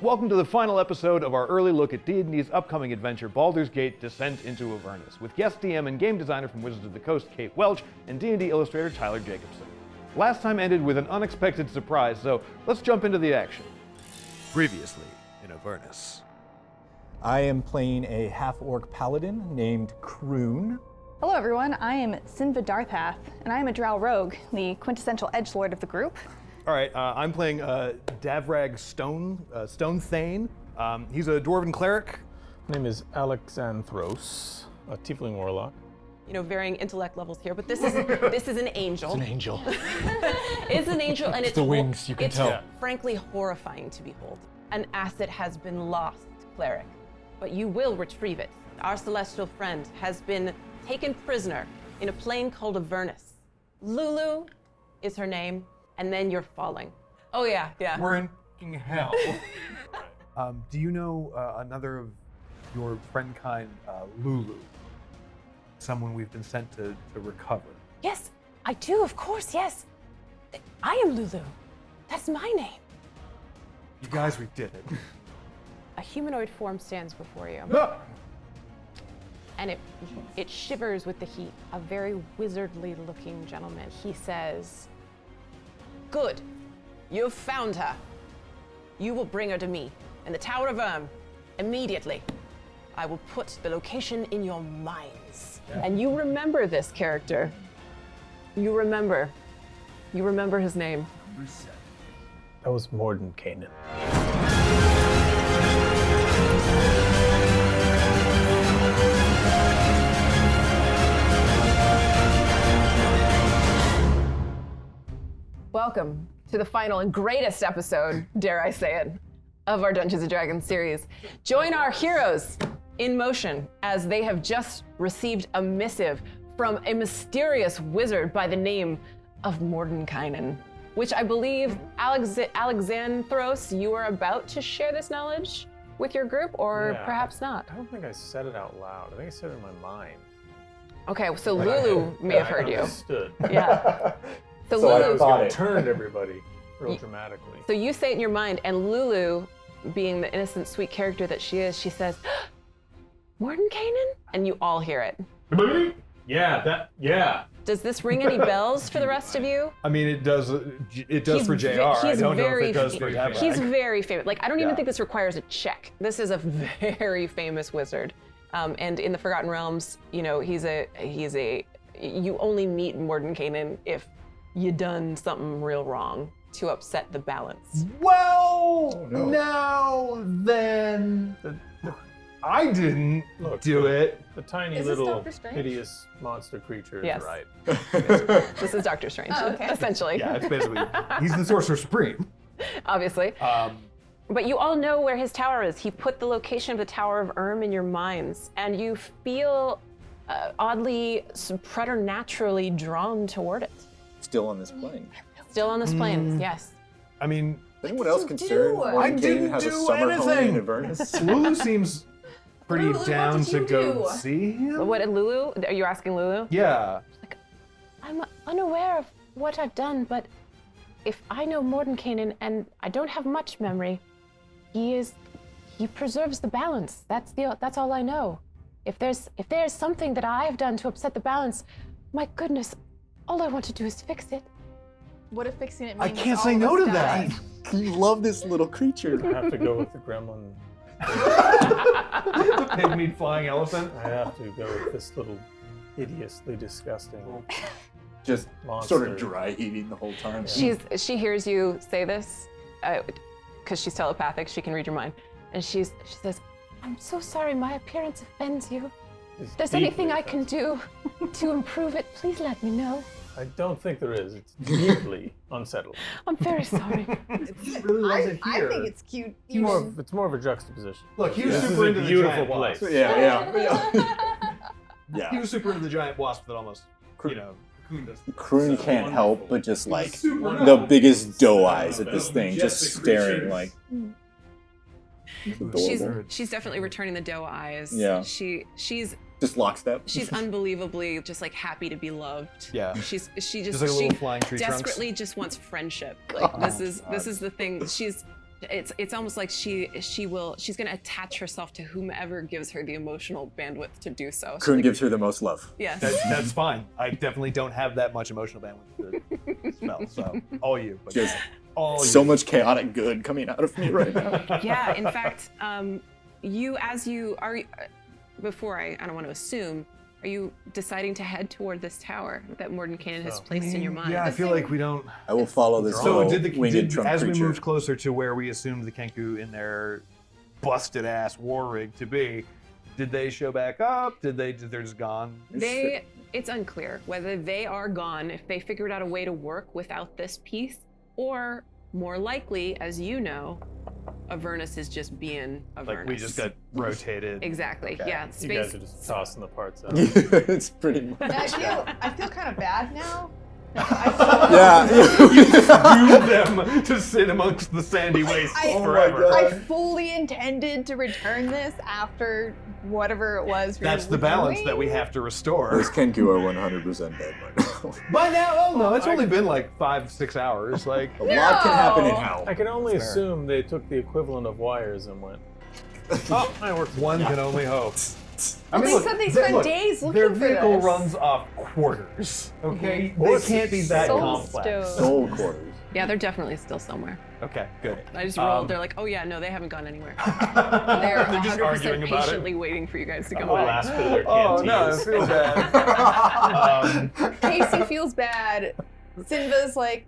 Welcome to the final episode of our early look at D&D's upcoming adventure, Baldur's Gate: Descent into Avernus, with guest DM and game designer from Wizards of the Coast, Kate Welch, and D&D illustrator Tyler Jacobson. Last time ended with an unexpected surprise, so let's jump into the action. Previously in Avernus. I am playing a half-orc paladin named Kroon. Hello everyone, I am Sinva Darthath, and I am a drow rogue, the quintessential edgelord of the group. All right, I'm playing Davrag Stone Thane. He's a dwarven cleric. My name is Alexanthros, a tiefling warlock. You know, varying intellect levels here, but this is an angel. It's an angel. It's an angel, and it's the wings, you can tell. It's frankly horrifying to behold. An asset has been lost, cleric, but you will retrieve it. Our celestial friend has been taken prisoner in a plane called Avernus. Lulu is her name, and then you're falling. Oh yeah. We're in fucking hell. Do you know another of your friend kind, Lulu? Someone we've been sent to recover. Yes, I do, of course, yes. I am Lulu. That's my name. You guys, we did it. A humanoid form stands before you. And it shivers with the heat. A very wizardly looking gentleman. He says, "Good, you've found her. You will bring her to me in the Tower of immediately. I will put the location in your minds." Yeah. And you remember this character. You remember his name. That was Mordenkainen. Welcome to the final and greatest episode, dare I say it, of our Dungeons & Dragons series. Join our heroes in motion as they have just received a missive from a mysterious wizard by the name of Mordenkainen, which I believe, Alexanthros, you are about to share this knowledge with your group, or perhaps not. I don't think I said it out loud. I think I said it in my mind. Okay, so Lulu may have heard you. Understood. Yeah. So Lulu Lulu turned everybody real dramatically. So you say it in your mind, and Lulu, being the innocent, sweet character that she is, she says, "Mordenkainen?" And you all hear it. Yeah. Does this ring any bells for the rest of you? I mean, it does for JR. I don't know if it does for Davrag. He's very famous. Like, I don't even think this requires a check. This is a very famous wizard. And in the Forgotten Realms, you know, you only meet Mordenkainen if you done something real wrong to upset the balance. Well, now then, I didn't do it. The tiny little hideous monster creature is right. This is Dr. Strange, okay. Essentially. Yeah, it's basically, he's the Sorcerer Supreme. Obviously. But you all know where his tower is. He put the location of the Tower of in your minds, and you feel oddly, preternaturally drawn toward it. Still on this plane. Still on this plane, yes. I mean, is anyone else concerned Mordenkainen has a summer home in Avernus? Lulu seems pretty down to go see him. What, Lulu? Are you asking Lulu? Yeah. Like, I'm unaware of what I've done, but if I know Mordenkainen, and I don't have much memory, he preserves the balance. That's all I know. If there's something that I've done to upset the balance, my goodness, all I want to do is fix it. What if fixing it means I can't say no to that. You love this little creature. I have to go with the gremlin. The pygmy flying elephant. I have to go with this little hideously disgusting Just monster. Sort of dry eating the whole time. She hears you say this, because she's telepathic, she can read your mind. And she says, "I'm so sorry my appearance offends you. If there's anything I can do to improve it, please let me know." I don't think there is. It's deeply unsettling. I'm very sorry. He really loves it here. I think it's cute. It's more of a juxtaposition. Look, he was This super is into a the beautiful giant wasp. place. Yeah. He was super into the giant wasp that almost, cocooned us. Kroon can't help but just like super the nice. biggest doe eyes at this thing, just staring like. She's definitely returning the doe eyes. Yeah. She's Just lockstep. She's unbelievably just like happy to be loved. Yeah. She just like a little flying tree desperately trunks. just wants friendship. Like this is the thing. It's almost like she's gonna attach herself to whomever gives her the emotional bandwidth to do so. Kroon gives her the most love. Yes. That's fine. I definitely don't have that much emotional bandwidth to spell, so all you. But Just all so you. much chaotic good coming out of me right now. Yeah, in fact, before I don't want to assume, are you deciding to head toward this tower that Mordenkainen has placed in your mind? Yeah, I feel like we don't. I will follow this So little winged trunk as we creature. moved closer to where we assumed the Kenku in their busted ass war rig to be, did they show back up? They're just gone? It's unclear whether they are gone, if they figured out a way to work without this piece, or more likely, as you know, Avernus is just being Avernus. Like we just got rotated. Exactly. Okay. Yeah. You guys are just tossing the parts out. It's pretty much. And I feel kind of bad now. Yeah. You just doomed them to sit amongst the sandy wastes forever. I fully intended to return this after whatever it was. That's the balance that we have to restore. Those Kenku are 100% dead by now. By now, oh no, it's only been like 5-6 hours. Like A lot can happen in hell. I can only That's fair. assume they took the equivalent of wires and went, oh, I worked. one can only hope. I They said they spent days looking their for vehicle this. runs off quarters. Okay, Mhm. they can't be that Soul complex. stone. Soul quarters. Yeah, they're definitely still somewhere. Okay, good. I just rolled. They're like, oh yeah, no, they haven't gone anywhere. They're They're just 100% arguing about it. patiently waiting for you guys to come The back. last bit of their Oh no, I canteens. feel bad. Casey feels bad. Simba's like,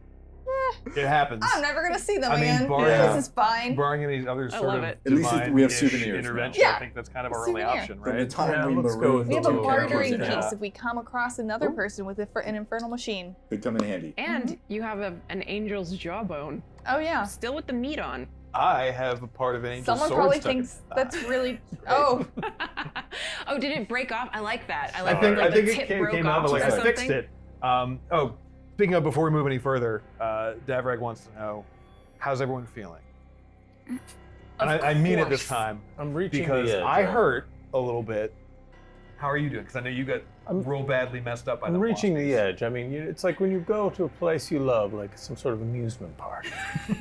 It happens. I'm never gonna see them I mean, again. barring- This is fine. Barring any other sort love of it. At least divine we have ish souvenirs now. intervention, Yeah. I think that's kind of our Souvenir. only option, From the right? time Yeah, we let's go marooned with We have the a two bartering characters in piece hell. if we come across another person with an infernal machine. Could come in handy. And you have an angel's jawbone, Oh yeah. still with the meat on. I have a part of an angel's Someone sword probably stuck in thinks my thigh. that's really. Oh, Oh, did it break off? I like that. I I like think like I think the it tip came, broke came out, off but like or I something. fixed it. Speaking of, before we move any further, Davreg wants to know, how's everyone feeling? And I mean it this course. time I'm reaching because the edge. I hurt a little bit. How are you doing? Because I know you got real badly messed up by I'm the reaching wasps. the edge. I mean, it's like when you go to a place you love, like some sort of amusement park.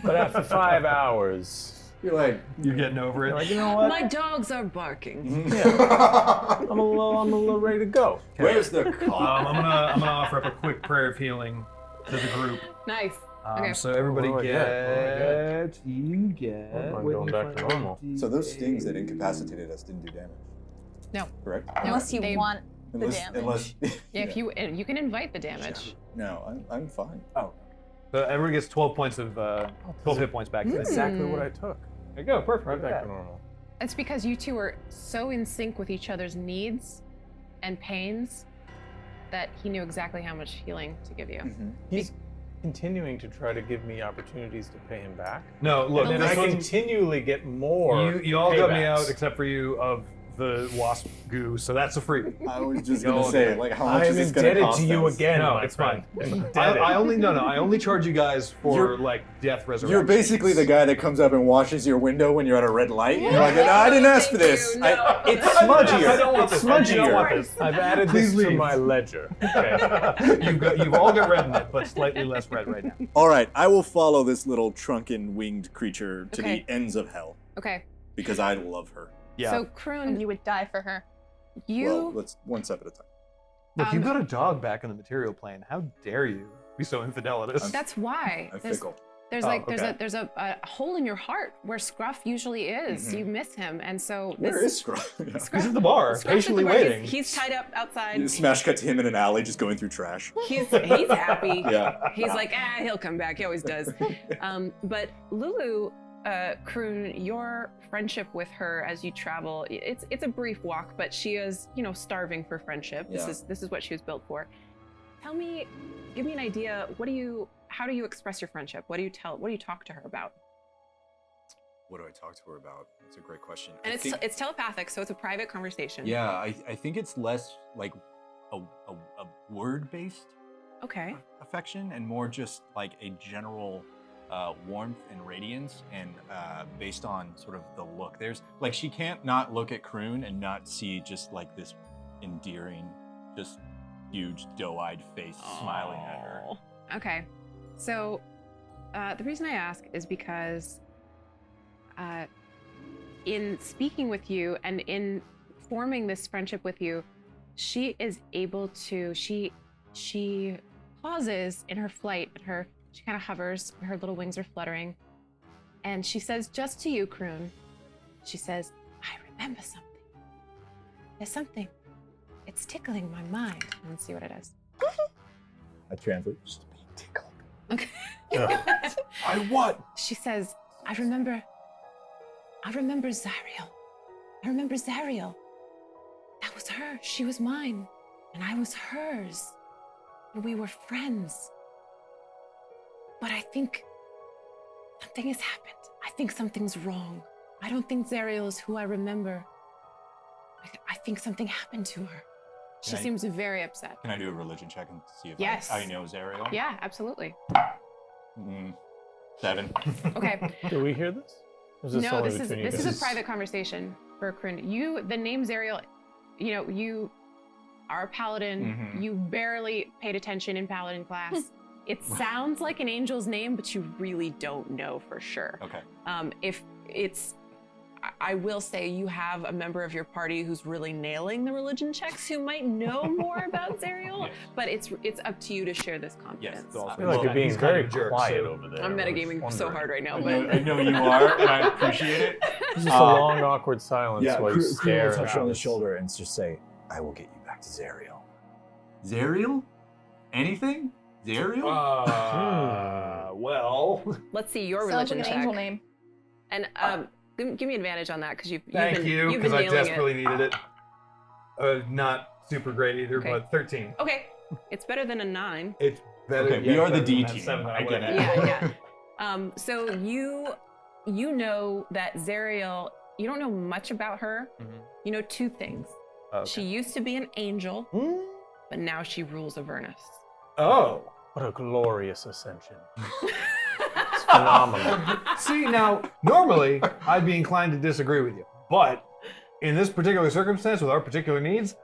But after 5 hours, You're like, You're getting over it. you're like, you know what? My dogs are barking. I'm a little ready to go. where's the car? I'm gonna offer up a quick prayer of healing to the group. Nice. Okay. So everybody What do I get? you get. I'm what going you back to find normal. So those stings that incapacitated us didn't do damage, No. correct? unless you they- want the damage. Yeah, if you can invite the damage. No, I'm fine. So everyone gets 12 points of 12 hit points back. That's exactly what I took. There you go, perfect. Right Look at back that. to normal. It's because you two are so in sync with each other's needs and pains that he knew exactly how much healing to give you. He's continuing to try to give me opportunities to pay him back. No, look, And this I one- continually get more. you all got me paybacks. out except for you of the wasp goo, so that's a freebie. I was just Yo, gonna say, like, how much I is am this gonna indebted cost to you us? again. No, my it's friend. fine. Indebted. I only charge you guys for You're- like death resurrection. You're basically the guy that comes up and washes your window when you're at a red light. You're like, no, I didn't ask for this. Thank you, no. It's smudgier. I don't want It's this. I don't want smudgier. this. I've added Please this to leave. my ledger. Okay. You've all got red in it, but slightly less red right now. All right, I will follow this little trunken winged creature to Okay. the ends of hell Okay. because I love her. Yeah. So And Kroon, you would die for her. Well, let's one step at a time. Look, you've got a dog back in the material plane. How dare you be so infidelitous? that's why. I'm There's fickle. there's Oh, like okay. there's a hole in your heart where Scruff usually is. You miss him, and so Where this is Scruff? Yeah. He's at the bar, Scruff's at patiently the bar. waiting. He's tied up outside. You smash cut to him in an alley just going through trash. He's happy. Yeah. He's like, he'll come back. He always does. But Lulu, Kroon, your friendship with her as you travel, it's a brief walk, but she is, starving for friendship. Yeah. This is what she was built for. Give me an idea. How do you express your friendship? What do you talk to her about? What do I talk to her about? That's a great question. And I think- it's telepathic, so it's a private conversation. Yeah, I think it's less like a word-based Okay. affection and more just like a general warmth and radiance and based on sort of the look. There's like she can't not look at Kroon and not see just like this endearing, just huge doe-eyed face smiling at her. Okay. So the reason I ask is because in speaking with you and in forming this friendship with you, she is able to, she pauses in her flight, she kind of hovers, her little wings are fluttering, and she says, just to you, Kroon, she says, I remember something. There's something. It's tickling my mind. Let's see what it is. I translate. Just being tickled. Okay. I what? She says, I remember Zariel. I remember Zariel. That was her. She was mine. And I was hers. And we were friends. But I think something has happened. I think something's wrong. I don't think Zariel is who I remember. I think something happened to her. She seems very upset. Can I do a religion check and see if Yes. I know Zariel? Yeah, absolutely. 7. Okay. Do we hear this? Or is this No, only this between you is guys? a private conversation for Kroon. The name Zariel, you are a paladin. You barely paid attention in paladin class. It sounds like an angel's name, but you really don't know for sure. Okay. If it's, I will say you have a member of your party who's really nailing the religion checks who might know more about Zariel, Yes. but it's up to you to share this confidence. Yes. I feel like you're being He's kind very of a jerk, quiet so- over there. I'm I was metagaming so wondering. hard right now, I but know you are, and I appreciate it. It's just a long, awkward silence while you Crew stare will touch at her on the this. shoulder and just say, I will get you back to Zariel. Zariel? Anything? Zariel? Well, let's see your Sounds religion like an check. angel name. And give me advantage on that because you've thank been, you, you've been because I nailing desperately it. needed it. Not super great either, Okay. but 13. Okay, it's better than a 9. It's better. Okay, yeah, we are the better than D that team. 7 that I get would've it. had. Yeah. So you know that Zariel, you don't know much about her. You know 2 things. Okay. She used to be an angel, but now she rules Avernus. Oh. What a glorious ascension. It's phenomenal. See, now, normally, I'd be inclined to disagree with you. But in this particular circumstance, with our particular needs,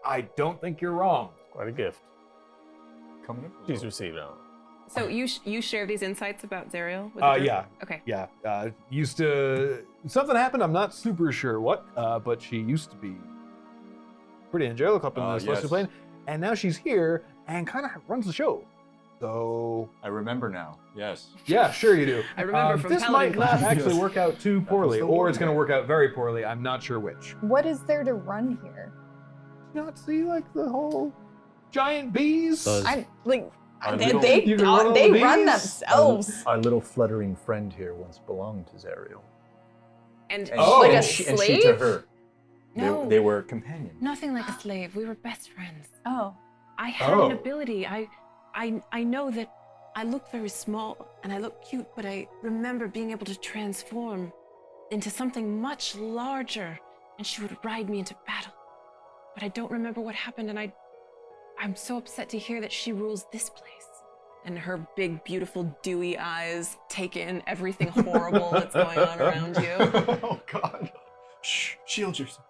I don't think you're wrong. Quite a gift. Coming up. She's received on. So you share these insights about Zariel with the group? Yeah. Okay. Yeah. Used to... Something happened, I'm not super sure what, but she used to be pretty angelic up in the Celestial yes. Plane. And now she's here and kind of runs the show. So... I remember now. Yes. Yeah, sure you do. I remember from this Paladin might not class. actually work out too poorly, the or one it's going to work out very poorly. I'm not sure which. What is there to run here? Not see like the whole giant bees? I like Our they little- they, You can run all the run bees? themselves. Our little fluttering friend here once belonged to Zariel. And And Oh. Like a and she to slave? her. No. They were companions. nothing like a slave. We were best friends. Oh, I had Oh. an ability. I know that I look very small and I look cute, but I remember being able to transform into something much larger, and she would ride me into battle. But I don't remember what happened, and I'm so upset to hear that she rules this place. And her big, beautiful, dewy eyes take in everything horrible that's going on around you. Oh God. Shh. Shield yourself.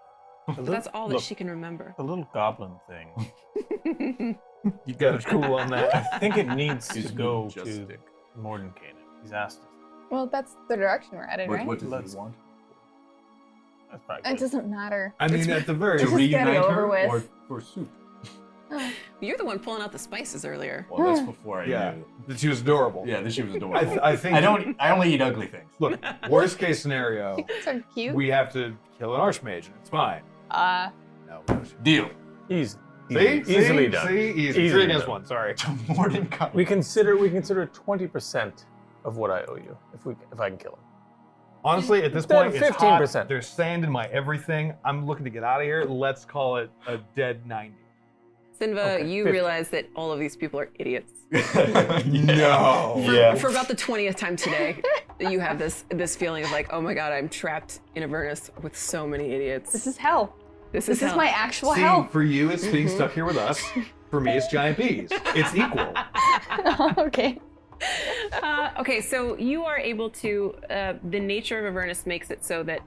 But that's all that Look, she can remember. the little goblin thing. You got it cool on that. I think it needs to He's go just to stick. Mordenkainen. He's asked us. well, that's the direction we're headed, right? What does Let's- he want? That's probably It good. doesn't matter. I mean, at the very Just least. get it Reunite over her with. or for soup? You're the one pulling out the spices earlier. Well, that's before I Yeah, knew. that she was adorable. Yeah, then she was adorable. I think. I only eat ugly things. Look, worst case scenario, So cute. we have to kill an archmage, and it's fine. Uh, No. Deal. Easy. See? Easily See? done. See? Easy. Easily 3 against done. 1, sorry. Mordenkainen. We consider 20% of what I owe you if I can kill him. Honestly, at this Instead point, of it's hot. 15%. There's sand in my everything. I'm looking to get out of here. Let's call it a dead 90. Sinva, Okay, you 50. realize that all of these people are idiots. No. Yeah. For about the 20th time today, you have this feeling of like, oh my god, I'm trapped in Avernus with so many idiots. this is hell. This This is hell. my actual See, hell. for you, it's being stuck here with us. For me, it's giant bees. It's equal. Okay. Okay, so you are able to, the nature of Avernus makes it so that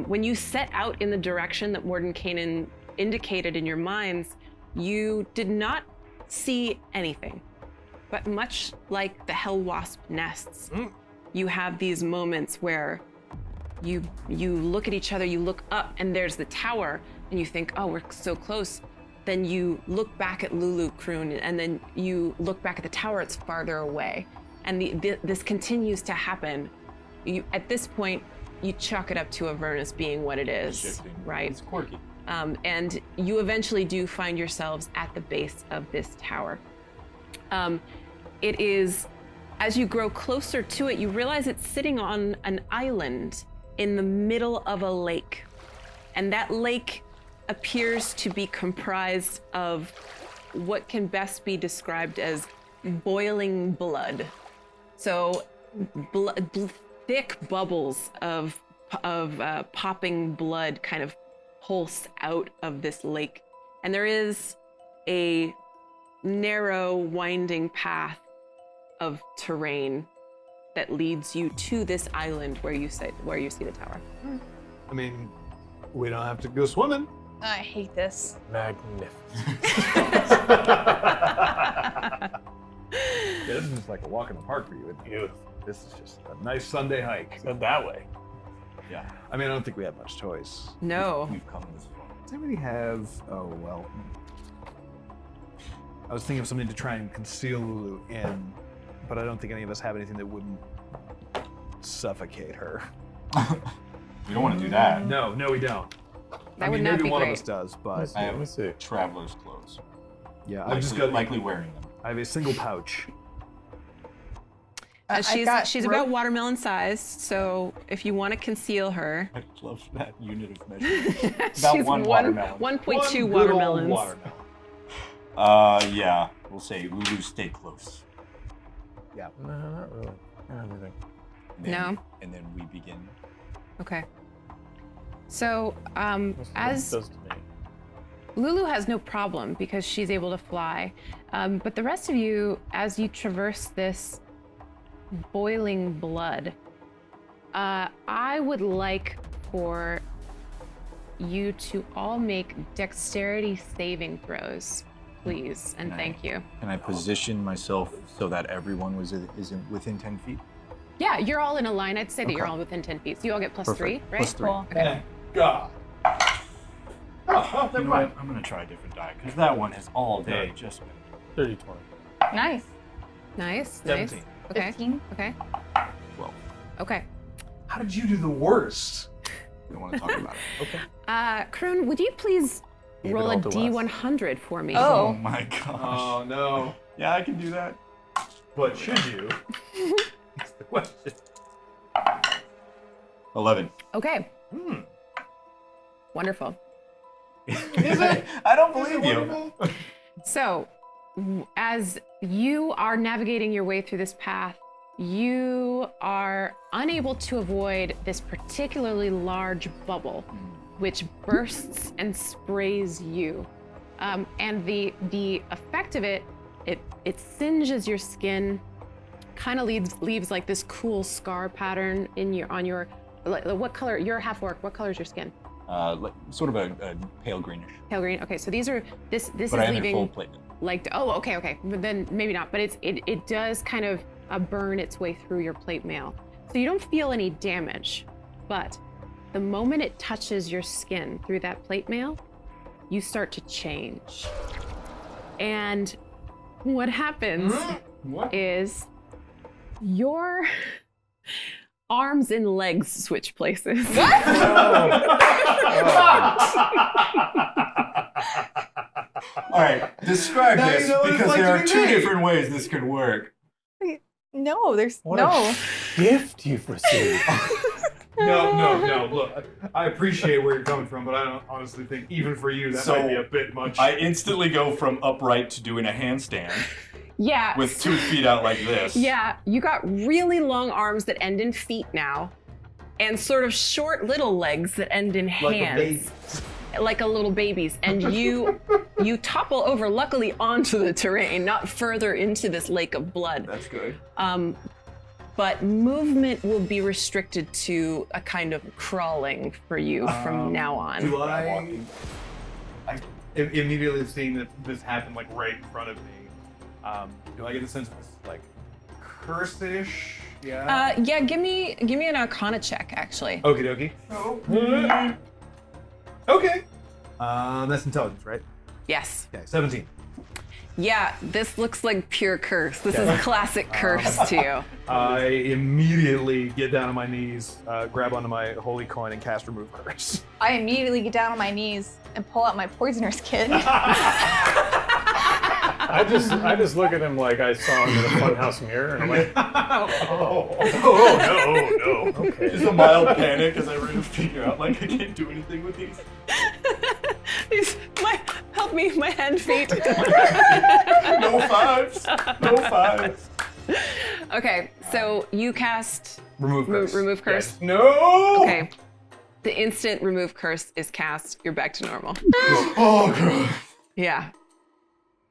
when you set out in the direction that Mordenkainen indicated in your minds, you did not see anything. But much like the hell wasp nests, you have these moments where You look at each other, you look up, and there's the tower, and you think, oh, we're so close. Then you look back at Lulu, Kroon, and then you look back at the tower, it's farther away. And this continues to happen. At this point, you chalk it up to Avernus being what it is, Shifting. right? It's quirky. And you eventually do find yourselves at the base of this tower. It is, as you grow closer to it, you realize it's sitting on an island in the middle of a lake. And that lake appears to be comprised of what can best be described as boiling blood. So thick bubbles of popping blood kind of pulse out of this lake. And there is a narrow, winding path of terrain that leads you to this island where you see the tower. I mean, we don't have to go swimming. I hate this. Magnificent. Yeah, this is just like a walk in the park for you. Isn't it? Beautiful. This is just a nice Sunday hike. Said that way. Yeah. I mean, I don't think we have much choice. No. We've come this far. Does anybody have? Oh well. I was thinking of something to try and conceal Lulu in, but I don't think any of us have anything that wouldn't suffocate her. We don't want to do that. No, we don't. That I would mean, not maybe be one great. of us does, but I Let me have see. traveler's clothes. yeah, I've just got. likely wearing them. I have a single pouch. She's about watermelon sized, so if you want to conceal her, I love that unit of measurement. she's About one watermelon. 1.2 One good old watermelons. watermelon. Yeah. We'll say Lulu, stay close. Yeah. No, not really. Not everything. And then, No? And then we begin. Okay. So, That's what it as does to me. Lulu has no problem because she's able to fly, but the rest of you, as you traverse this boiling blood, I would like for you to all make dexterity saving throws, please, and thank you. Can I position myself so that everyone is within 10 feet? Yeah, you're all in a line. I'd say that you're Okay. all within 10 feet. So you all get plus Perfect. 3, right? Plus 3. Cool. Okay. God. Oh, You know what? I'm gonna try a different die because that one has all day just been. 30, 20. Nice. Nice. 17. Nice. Okay. 15. Okay. 12. Okay. How did you do the worst? We don't want to talk about it. Okay. Kroon, would you please Gave it roll a all to us. D100 for me? Oh. Oh my gosh. Oh no. Yeah, I can do that. But should you? That's the question. 11. Okay. Wonderful. Is it? I don't believe you. So, as you are navigating your way through this path, you are unable to avoid this particularly large bubble, which bursts and sprays you. And the effect of it singes your skin, kind of leaves like this cool scar pattern on your. What color? You're half orc. What color is your skin? Sort of a pale greenish. Pale green. Okay, so this is But I am in leaving full plate. like okay, but then maybe not. But it does kind of burn its way through your plate mail, so you don't feel any damage. But the moment it touches your skin through that plate mail, you start to change. And what happens is your arms and legs switch places. All right, describe Now you this know what it's because like there to are be two me. different ways this could work. No, there's What no. a gift you've received. No. Look, I appreciate where you're coming from, but I don't honestly think even for you that So, might be a bit much. I instantly go from upright to doing a handstand Yeah. with 2 feet out like this. Yeah, you got really long arms that end in feet now, and sort of short little legs that end in hands, like a little baby's. And you topple over, luckily onto the terrain, not further into this lake of blood. That's good. But movement will be restricted to a kind of crawling for you from now on. Do I immediately seeing that this happened like right in front of me? Do I get a sense of this like curse-ish Yeah. Yeah, give me an Arcana check, actually. Okie dokie. Okay. That's intelligence, right? Yes. Okay, 17. Yeah, this looks like pure curse. This is a classic curse to you. I immediately get down on my knees, grab onto my holy coin, and cast Remove Curse. I immediately get down on my knees and pull out my poisoner's kit. I just look at him like I saw him in a funhouse mirror, and I'm like, no. okay. Just a mild panic as I try to figure out, like, I can't do anything with these. Help me, my hand feet. No fives. No fives. Okay, so you cast Remove Curse. Remove Curse. Yes. No! Okay. The instant Remove Curse is cast, you're back to normal. Oh, God. Yeah.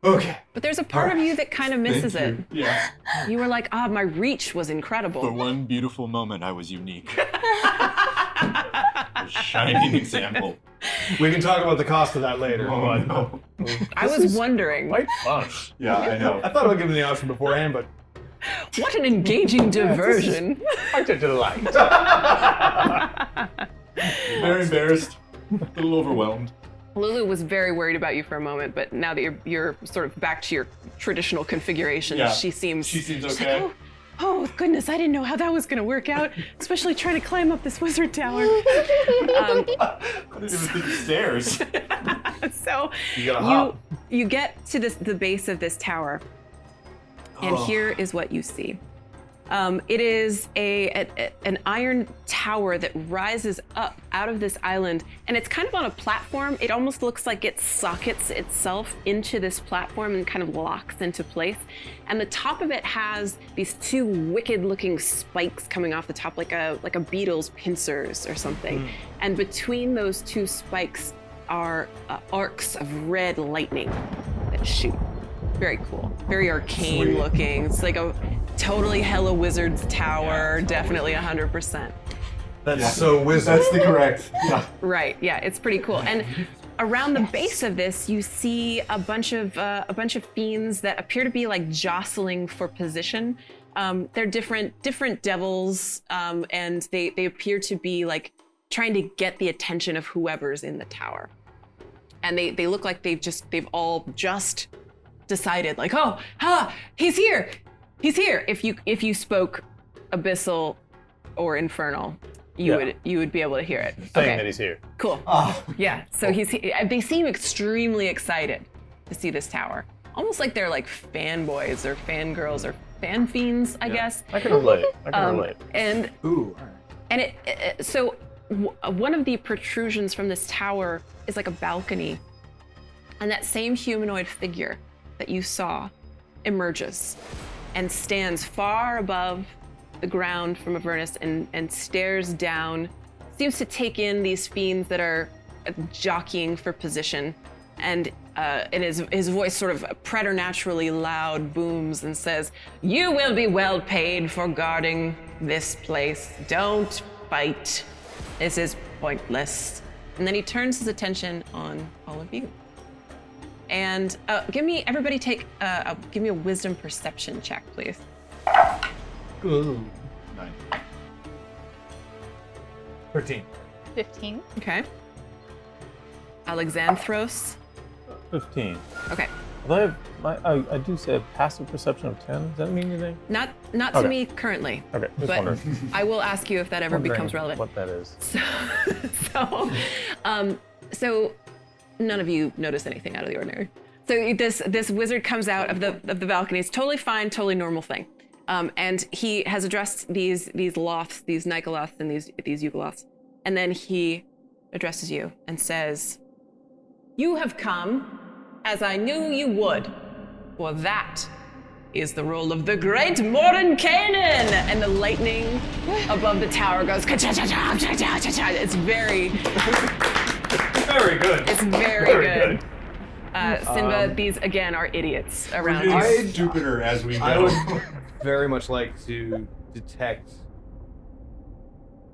Okay. But there's a part of you that kind of misses it. Yeah. You were like, my reach was incredible. For one beautiful moment, I was unique. A shining example. We can talk about the cost of that later. Oh, no. I was wondering. Quite fun. Yeah, I know. I thought I'd give him the option beforehand, but What an engaging diversion. I did delight. Very embarrassed. A little overwhelmed. Lulu was very worried about you for a moment, but now that you're sort of back to your traditional configuration, Yeah. She seems She seems she's okay. like, oh goodness, I didn't know how that was going to work out, especially trying to climb up this wizard tower. I didn't even think of stairs. So you gotta hop. you get to the base of this tower, and here is what you see. It is an iron tower that rises up out of this island, and it's kind of on a platform. It almost looks like it sockets itself into this platform and kind of locks into place. And the top of it has these two wicked-looking spikes coming off the top, like a beetle's pincers or something. And between those two spikes are arcs of red lightning that shoot. Very cool. Very arcane looking. It's like a totally Hello Wizards tower. Definitely 100%. That's so wizard. That's the correct. Yeah. Right. Yeah, it's pretty cool. And around the base of this, you see a bunch of fiends that appear to be like jostling for position. They're different devils, and they appear to be like trying to get the attention of whoever's in the tower. And they look like they've all just decided, like, he's here. If you spoke Abyssal or Infernal, you would be able to hear it. Saying that he's here. Cool. Yeah. So they seem extremely excited to see this tower. Almost like they're like fanboys or fangirls or fan fiends, I guess. I can relate. relate. And Ooh. and so one of the protrusions from this tower is like a balcony, and that same humanoid figure that you saw emerges and stands far above the ground from Avernus and stares down, seems to take in these fiends that are jockeying for position, and his voice sort of preternaturally loud booms and says, "You will be well paid for guarding this place. Don't fight. This is pointless." And then he turns his attention on all of you. And give me a wisdom perception check, please. Ooh. 9. 13. 15. Okay. Alexandros. 15. Okay. I do say a passive perception of 10. Does that mean anything? Not to Okay. me currently. Okay, just But wondering. I will ask you if that ever becomes relevant. What that is. So none of you notice anything out of the ordinary. So this wizard comes out of the balcony. It's totally fine, totally normal thing. And he has addressed these loths, these Nikoloths and these Yugoloths. And then he addresses you and says, "You have come as I knew you would, for that is the role of the great Morin Kanan." And the lightning above the tower goes, "Ka-cha-cha-cha-cha-cha-cha-cha." It's very good. It's very good. Sinva, these again are idiots around We're you. getting stupider as we go. I would very much like to detect.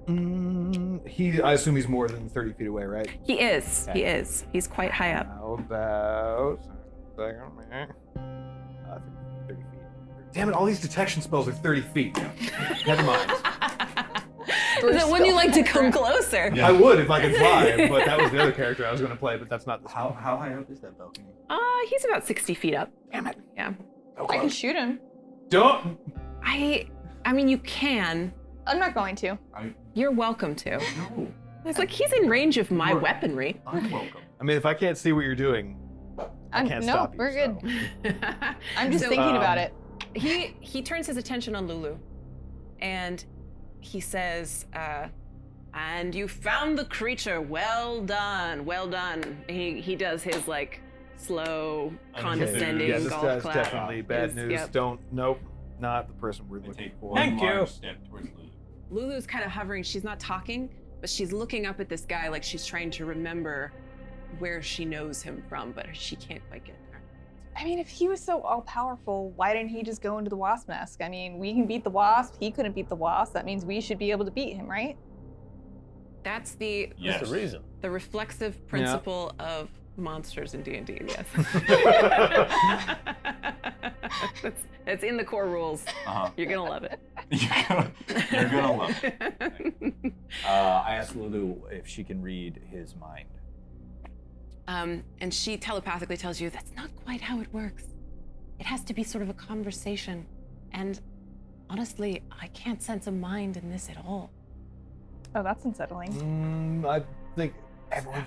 I assume he's more than 30 feet away, right? He is. He is. He's quite high up. How about 30 feet? Damn it, all these detection spells are 30 feet. Never mind. Wouldn't you like to come closer? I would if I could fly, but that was the other character I was going to play, but that's not this How one. high up is that balcony? He's about 60 feet up. Damn it. Yeah. I can shoot him. Don't. I mean, you can. I'm not going to. You're welcome to. No, It's like he's in range of my weaponry. I'm welcome. I mean, if I can't see what you're doing, I can't stop you. We're good. so. I'm just So, thinking about it. He turns his attention on Lulu, and he says, "And you found the creature. Well done, well done." He does his like slow, condescending Yeah, this golf guy's clap. definitely bad His- news. yep. Don't. Nope. Not the person we're I looking take for. one Thank you. large step towards Lulu. Lulu's kind of hovering. She's not talking, but she's looking up at this guy like she's trying to remember where she knows him from, but she can't quite get there. I mean, if he was so all-powerful, why didn't he just go into the wasp mask? I mean, we can beat the wasp. He couldn't beat the wasp. That means we should be able to beat him, right? That's the Yes. That's the reason. the reflexive principle of monsters in D&D, yes. It's in the core rules. Uh-huh. You're gonna love it. You're gonna love it. I asked Lulu if she can read his mind. And she telepathically tells you that's not quite how it works. It has to be sort of a conversation. And honestly, I can't sense a mind in this at all. Oh, that's unsettling. I think everyone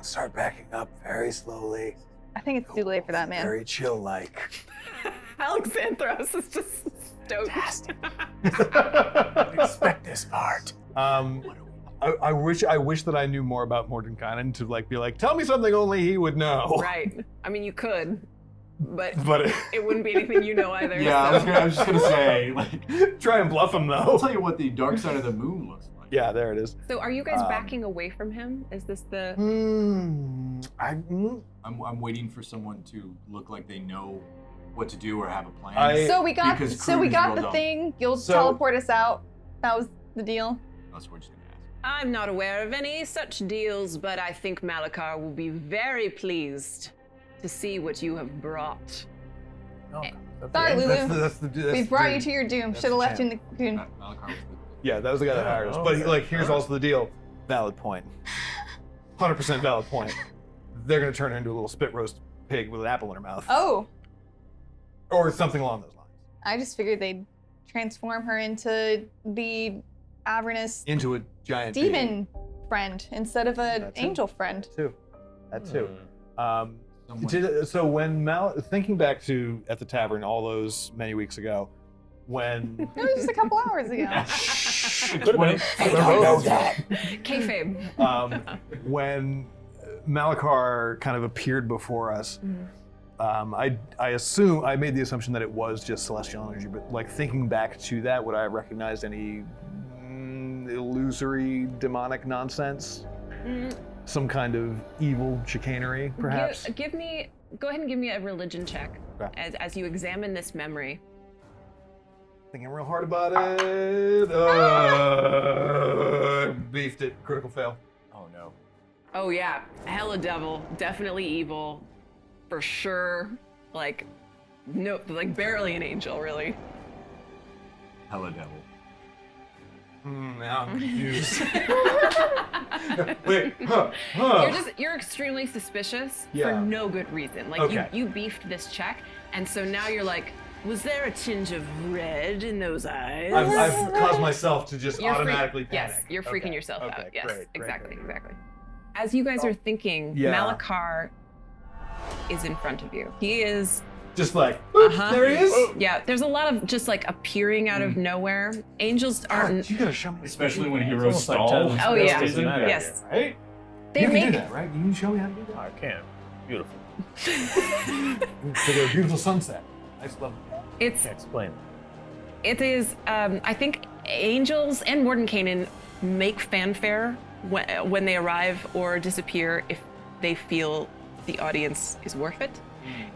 start backing up very slowly. I think it's too late for that, man. Very chill-like. Alexandros is just stoked. Expect this part. I wish that I knew more about Mordenkainen to like be like, tell me something only he would know. Right. I mean, you could, but But it wouldn't be anything you know either. Yeah, so. I was just gonna say, like, try and bluff him I'll though. tell you what the dark side of the moon looks like. Yeah, there it is. So are you guys backing away from him? Is this the... I'm waiting for someone to look like they know what to do or have a plan. So we got Because so we Kroon's got well the done. thing. You'll So- teleport us out. That was the deal. That's what we're just gonna ask. I'm not aware of any such deals, but I think Malakar will be very pleased to see what you have brought. Sorry, Lulu. That's We brought you to your doom. that's Should have the left you in the cocoon. Malakar was the Yeah, that was the guy that hired us. But like, here's also the deal. Valid point. 100% valid point. They're gonna turn her into a little spit roast pig with an apple in her mouth, Oh, or something along those lines. I just figured they'd transform her into the Avernus Into a giant demon friend instead of an That's it. angel friend. pig. That too. Someone- So when thinking back to at the tavern all those many weeks ago, when It was just a couple hours ago. Kayfabe. when Malakar kind of appeared before us, I assume I made the assumption that it was just celestial energy, but like thinking back to that, would I have recognized any illusory demonic nonsense? Some kind of evil chicanery, perhaps? Go ahead and give me a religion check Okay. as you examine this memory. Thinking real hard about it. Beefed it. Critical fail. Oh no. Oh yeah, hella devil, definitely evil, for sure. Like, no, like barely an angel, really. Hella devil. Now I'm confused. Wait, You're extremely suspicious Yeah. for no good reason. Like Okay. you beefed this check, and so now you're like, was there a tinge of red in those eyes? I've caused myself to just You're automatically freak- panic. Yes, you're freaking Okay. yourself Okay, out. Yes, great, exactly, great. exactly. As you guys are thinking, Yeah. Malakar is in front of you. He is, Just like, boop, Uh-huh. there he is. yeah, there's a lot of just like appearing out of nowhere. Angels aren't, You gotta show me. Especially when It's heroes almost like stall. Titans. Oh, yeah. Doesn't matter. yes. Right? They you make, can do that, right? You can show me how to do that. I can. Beautiful. So a beautiful sunset. Nice, lovely. it's, Can't explain it. it is, I think angels and Mordenkainen make fanfare when they arrive or disappear if they feel the audience is worth it.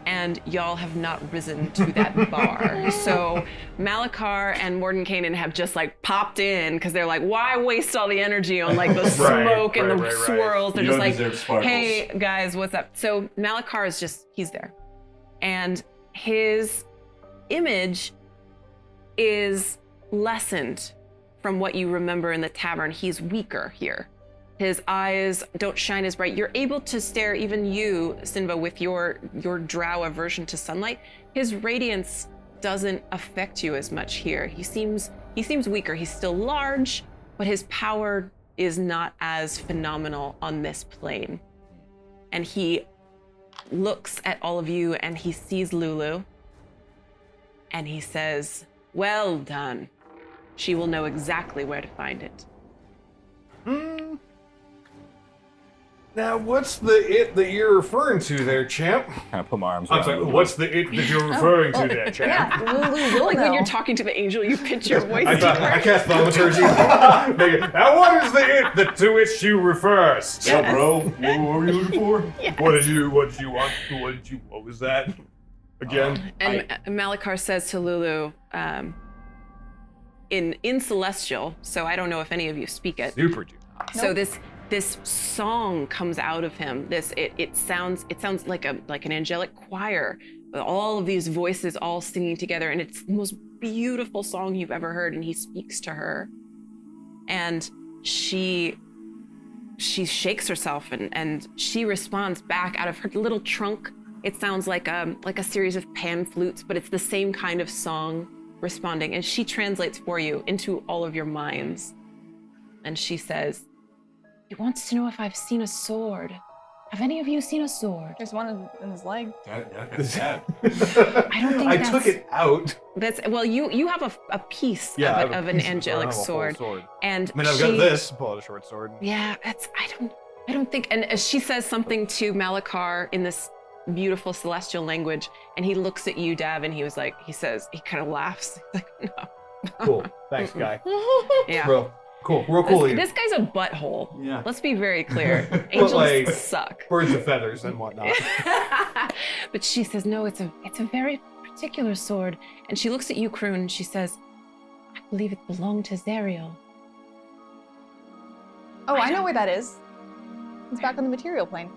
And y'all have not risen to that bar. So Malakar and Mordenkainen have just like popped in because they're like, why waste all the energy on like the smoke and the swirls? They're You just don't like, deserve sparkles. hey guys, what's up? So Malakar is just, he's there. And his image is lessened from what you remember in the tavern. He's weaker here. His eyes don't shine as bright. You're able to stare, even you, Sinva, with your drow aversion to sunlight. His radiance doesn't affect you as much here. He seems weaker. He's still large, but his power is not as phenomenal on this plane. And he looks at all of you and he sees Lulu and he says, "Well done. She will know exactly where to find it." Now, what's the it that you're referring to there, champ? I put my arms I'm around sorry, Lulu. what's the it that you're referring to there, champ? Yeah, Lulu will Like when know. you're talking to the angel, you pitch your voice I deeper. cast thaumaturgy. Now, what is the it to which you refers? Yeah, bro. What were you looking for? Yes. What did you want? What was that? Again? And Malachar says to Lulu, in Celestial, so I don't know if any of you speak it. Super duper. So this song comes out of him. It sounds like an angelic choir with all of these voices all singing together, and it's the most beautiful song you've ever heard. And he speaks to her, and she shakes herself, and she responds back out of her little trunk. It sounds like a series of pan flutes, but it's the same kind of song responding. And she translates for you into all of your minds, and she says, "He wants to know if I've seen a sword. Have any of you seen a sword?" There's one in his leg. I don't think I that's... took it out. Well, you have a piece Yeah, I have of a an piece of it. I angelic have a whole sword. sword. And I mean, I've got this. Pull out a short sword. Yeah, I don't think. And she says something to Malachar in this beautiful celestial language, and he looks at you, Dav, and he kind of laughs. He's like, "No." Cool. Thanks, guy. Yeah. Bro. Cool. Real cool. This guy's a butthole. Yeah. Let's be very clear. Angels like, suck. Birds of feathers and whatnot. But she says, "No, it's a very particular sword." And she looks at you, Kroon, and she says, "I believe it belonged to Zariel." Oh, I know where that is. It's back on the material plane.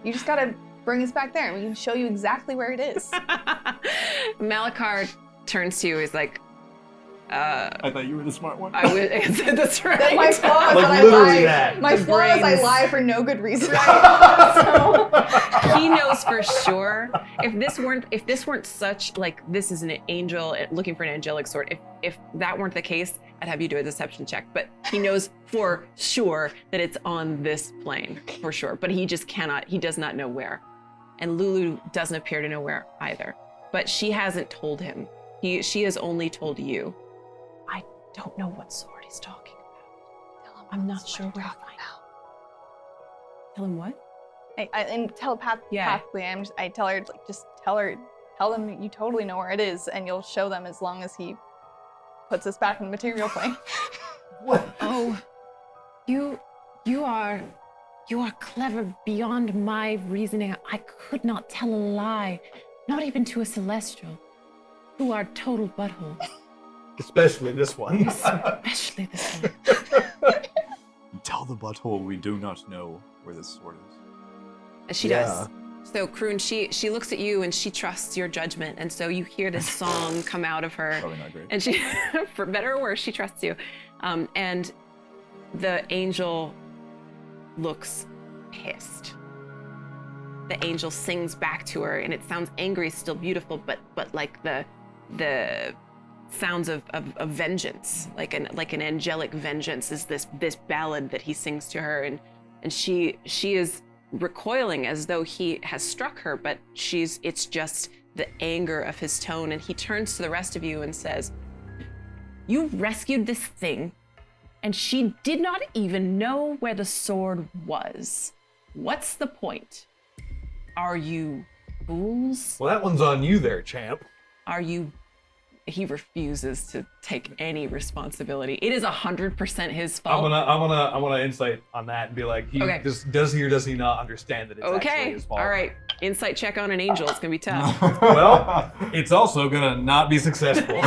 You just gotta bring us back there, and we can show you exactly where it is. Malachar turns to you. He's like, I thought you were the smart one. I would answer that's right. That's my flaw is Like, that I literally lie. that. My The flaw is I brains. lie for no good reason. So, He knows for sure. If this weren't such like this is an angel looking for an angelic sword. If that weren't the case, I'd have you do a deception check. But he knows for sure that it's on this plane for sure. But he just cannot. He does not know where. And Lulu doesn't appear to know where either. But she hasn't told him. She has only told you. I don't know what sword he's talking about. I'm not sure where to find it. Tell him what? and telepathically, I tell her, like, just tell them you totally know where it is, and you'll show them as long as he puts us back in the material plane. What? Oh, you are clever beyond my reasoning. I could not tell a lie, not even to a celestial, who are total butthole. Especially this one. Especially this one. Tell the butthole we do not know where this sword is. And she does. So Kroon, she looks at you and she trusts your judgment, and so you hear this song come out of her. Probably not great. And she, for better or worse, she trusts you. And the angel looks pissed. The angel sings back to her, and it sounds angry, still beautiful, but like the sounds of vengeance, like an angelic vengeance is this ballad that he sings to her, and she is recoiling as though he has struck her, but it's just the anger of his tone. And he turns to the rest of you and says, "You rescued this thing, and she did not even know where the sword was. What's the point? Are you fools? Well, that one's on you there, champ. Are you..." He refuses to take any responsibility. It is 100% his fault. I'm gonna insight on that and be like, Okay. does he or does he not understand that it's actually Okay, his fault? all right. Insight check on an angel. It's gonna be tough. Well, it's also gonna not be successful.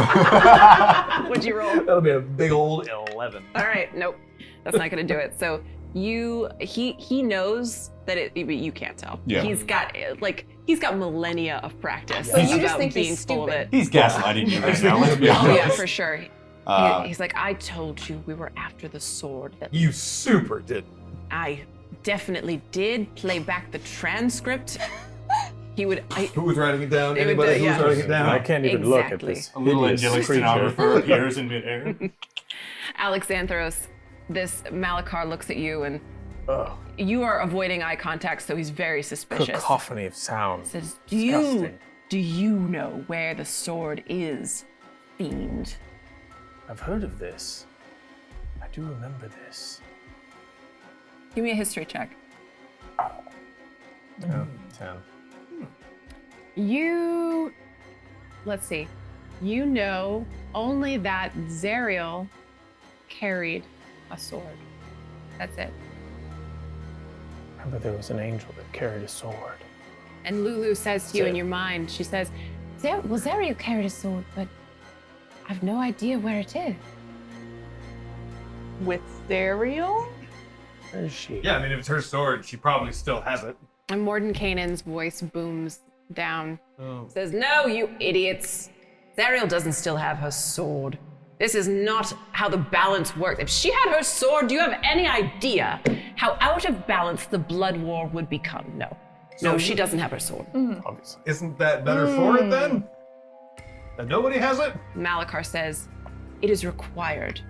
What'd you roll? That'll be a big old 11. All right, nope. That's not gonna do it. So He knows that but you can't tell. Yeah. He's got millennia of practice. So you just about think being he's full of stupid. it. He's gaslighting you right now. Let's be Oh honest. yeah, for sure. He's like, I told you we were after the sword. That You super did. I definitely did play back the transcript. Who was writing it down? It would, Anybody who's yeah. writing it down? I can't even look at Exactly. this. A little hideous angelic creature. stenographer appears in midair. Alexandros, this Malachar looks at you and Ugh, you are avoiding eye contact, so he's very suspicious. cacophony of sound. Says, Disgusting. do you know where the sword is, fiend? I've heard of this. I do remember this. Give me a history check. Oh, 10. Let's see. You know only that Zariel carried a sword. That's it. Remember there was an angel that carried a sword. And Lulu says to you That's in it. your mind, she says, Zariel carried a sword, but I've no idea where it is. With Zariel? Where is she? Yeah, I mean, if it's her sword, she probably still has it. And Mordenkainen's voice booms down. Says, no, you idiots. Zariel doesn't still have her sword. This is not how the balance works. If she had her sword, do you have any idea how out of balance the blood war would become? No. No, she doesn't have her sword. Obviously. Isn't that better for it then? That nobody has it? Malachar says, it is required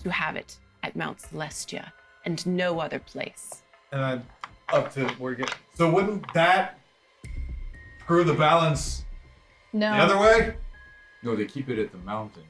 to have it at Mount Celestia and no other place. And I'm up to where get. So wouldn't that screw the balance No. the other way? No, they keep it at the mountain.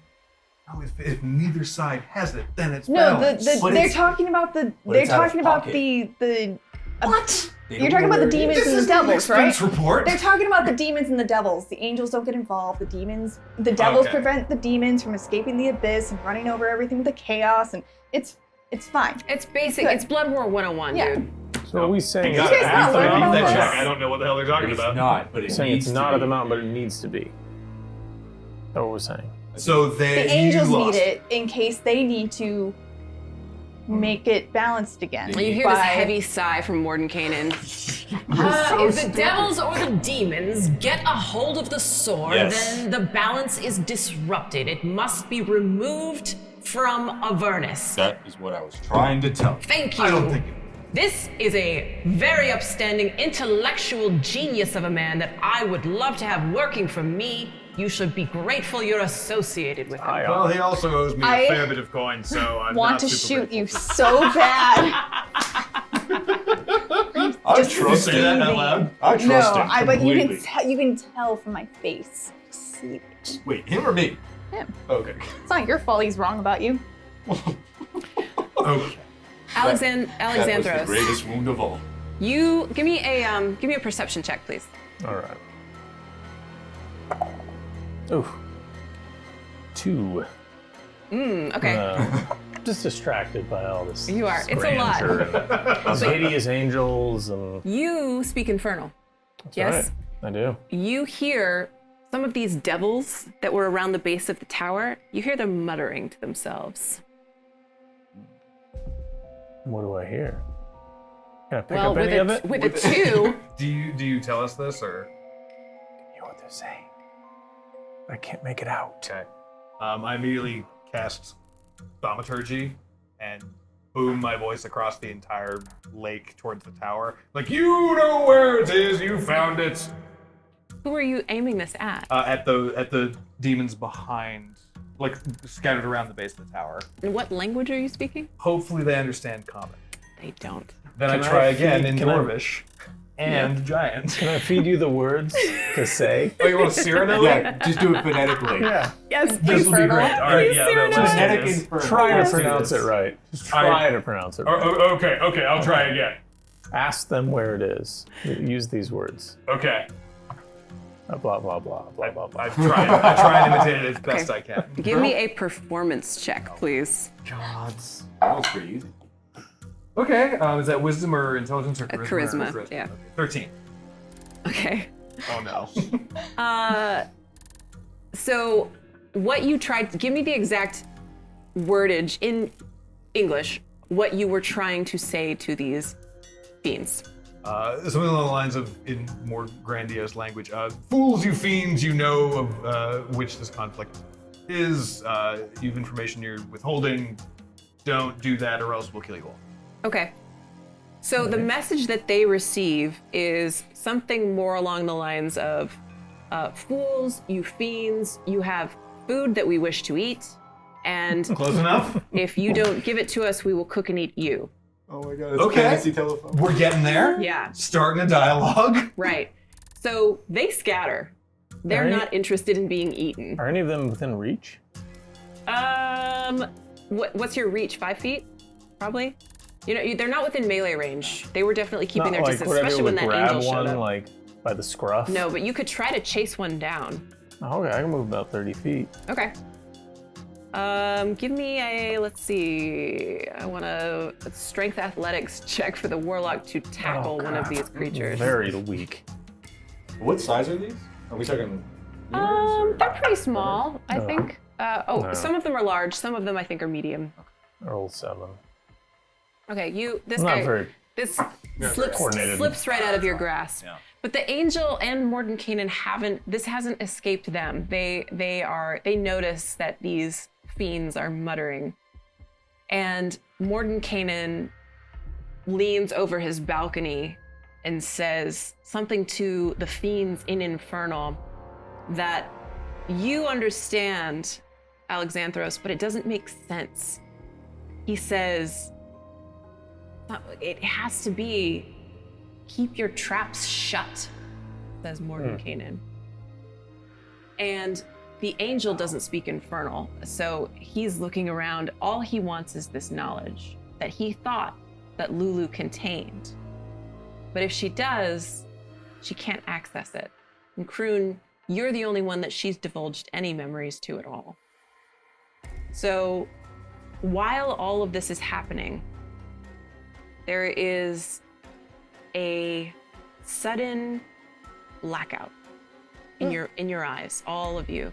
No, if neither side has it, then it's No, balanced. But they're it's- talking about the. but They're it's out of talking about pocket. the. What? You're talking about the demons This and the is an devils, right? expense report. They're talking about the demons and the devils. The angels don't get involved. The devils Okay. prevent the demons from escaping the abyss and running over everything with the chaos, and it's fine. It's basic. Good. It's Blood War 101, Yeah. dude. So are we saying You guys not learn about that this? check. I don't know what the hell they're talking It's about. not, but it saying needs it's to not be. at the mountain, but it needs to be? That's what we're saying. So The angels you need lost. it in case they need to make it balanced again. And you hear by- this heavy sigh from Mordenkainen. If the devils or the demons get a hold of the sword, Yes. then the balance is disrupted. It must be removed from Avernus. That is what I was trying to tell you. Thank you. I don't think it. This is a very upstanding intellectual genius of a man that I would love to have working for me. You should be grateful you're associated with him. Well, he also owes me I a fair bit of coin, so I'm want not to super shoot you grateful. so bad. I Just trust say that out him. loud? I trust No, him but you completely. you can tell from my face. See it. Wait, him or me? Him. Okay. It's not your fault he's wrong about you. Okay. That was the Alexandros, greatest wound of all. you give me a perception check, please. All right. Ooh. 2. Okay. Just distracted by all this. You are. It's a lot. grandeur and these hideous angels and. You speak Infernal. That's Yes. right, I do. You hear some of these devils that were around the base of the tower. You hear them muttering to themselves. What do I hear? Can I pick Well, up any of it? with a 2, Do you tell us this or? hear what they're saying. I can't make it out. Okay. I immediately cast Thaumaturgy and boom my voice across the entire lake towards the tower. Like, you know where it is, you found it. who are you aiming this at? At the demons behind, like scattered around the base of the tower. And what language are you speaking? Hopefully they understand common. They don't. Then Can I try I again feed- in can I- Dwarvish and Giant. Can I feed you the words to say? Oh, you want to Cyrano? Yeah, just do it phonetically. Yeah. Yes, This will be great. All right, yeah. Cyrano. let's do Phonetic this. Inferno. Try to Let's do pronounce this. it right. Just try to pronounce it right. Okay, I'll try again. Ask them where it is. Use these words. Okay. Blah, blah, blah, blah, blah, blah. I try and imitate it as best I can. Give me a performance check, please. Gods. That was pretty easy. Okay, is that wisdom or intelligence or charisma? Charisma, yeah. Okay. 13. Okay. Oh no. So, what you tried to give me the exact wordage in English what you were trying to say to these fiends. Something along the lines of, in more grandiose language, fools, you fiends, you know of which this conflict is. You have information you're withholding. Don't do that or else we'll kill you all. Okay. So the message that they receive is something more along the lines of, fools, you fiends, you have food that we wish to eat, and Close enough? if you don't give it to us, we will cook and eat you. Oh my god, it's Okay. fantasy telephone. We're getting there. Yeah. Starting a dialogue. Right. So they scatter. They're Right. not interested in being eaten. Are any of them within reach? What's your reach? 5 feet? Probably? You know, they're not within melee range. They were definitely keeping Not their like distance, would I be especially able when to that grab angel showed one up. like by the scruff? No, but you could try to chase one down. Oh, okay, I can move about 30 feet. Okay. Give me a, let's see, I want a strength athletics check for the warlock to tackle one of these creatures. Very weak. What size are these? Are we talking meters or? They're pretty small, I No. think. No. Some of them are large, some of them I think are medium. Roll 7. Okay, this Not guy, very this coordinated. slips right out of your grasp. Yeah. But the angel and Mordenkainen hasn't escaped them. They notice that these fiends are muttering. And Mordenkainen leans over his balcony and says something to the fiends in Infernal that you understand, Alexandros, but it doesn't make sense. He says, it has to be, keep your traps shut, says Mordenkainen. And the angel doesn't speak Infernal, so he's looking around. All he wants is this knowledge that he thought that Lulu contained. But if she does, she can't access it. And Kroon, you're the only one that she's divulged any memories to at all. So while all of this is happening, there is a sudden blackout in your eyes, all of you.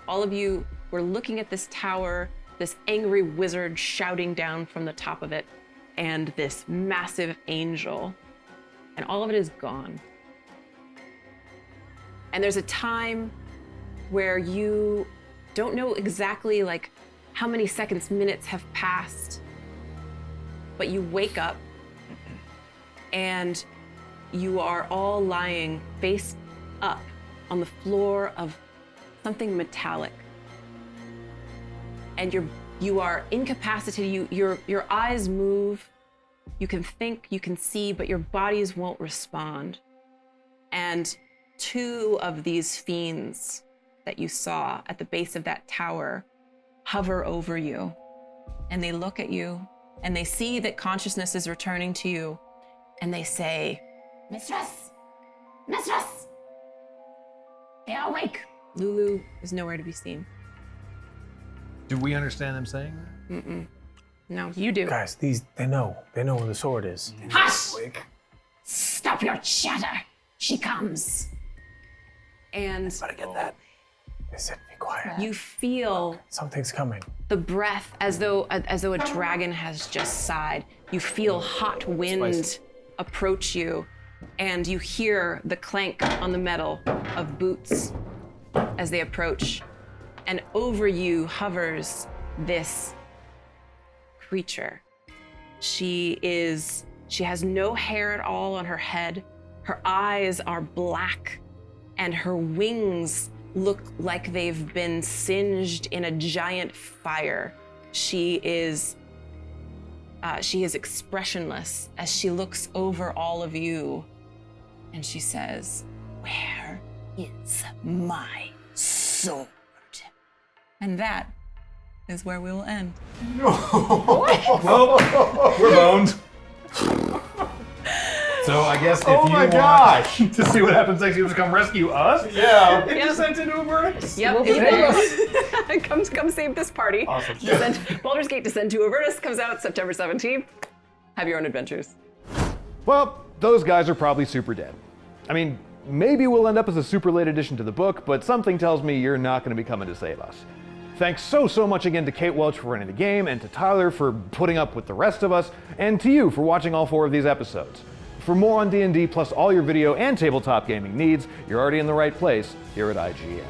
All of you were looking at this tower, this angry wizard shouting down from the top of it, and this massive angel, and all of it is gone. And there's a time where you don't know exactly like how many seconds, minutes have passed, but you wake up and you are all lying face up on the floor of something metallic. And you are incapacitated. Your eyes move, you can think, you can see, but your bodies won't respond. And 2 of these fiends that you saw at the base of that tower hover over you. And they look at you and they see that consciousness is returning to you. And they say, Mistress! Mistress! They are awake. Lulu is nowhere to be seen. Do we understand them saying that? Mm-mm. No, you do. Guys, they know where the sword is. Hush! Stop your chatter. She comes. And Gotta get that. They said be quiet. you feel Something's coming. the breath as though a dragon has just sighed. You feel hot wind approach you, and you hear the clank on the metal of boots as they approach. And over you hovers this creature. She has no hair at all on her head. Her eyes are black, and her wings look like they've been singed in a giant fire. She is expressionless as she looks over all of you, and she says, "Where is my sword?" And that is where we will end. Well, we're boned. So I guess if Oh you my want gosh. to see what happens next, you just come rescue us. Yeah. And descent into Avernus. Yep, come save this party. Awesome. Baldur's Gate Descent to Avernus comes out September 17th. Have your own adventures. Well, those guys are probably super dead. I mean, maybe we'll end up as a super late addition to the book, but something tells me you're not going to be coming to save us. Thanks so much again to Kate Welch for running the game, and to Tyler for putting up with the rest of us, and to you for watching all 4 of these episodes. For more on D&D plus all your video and tabletop gaming needs, you're already in the right place here at IGN.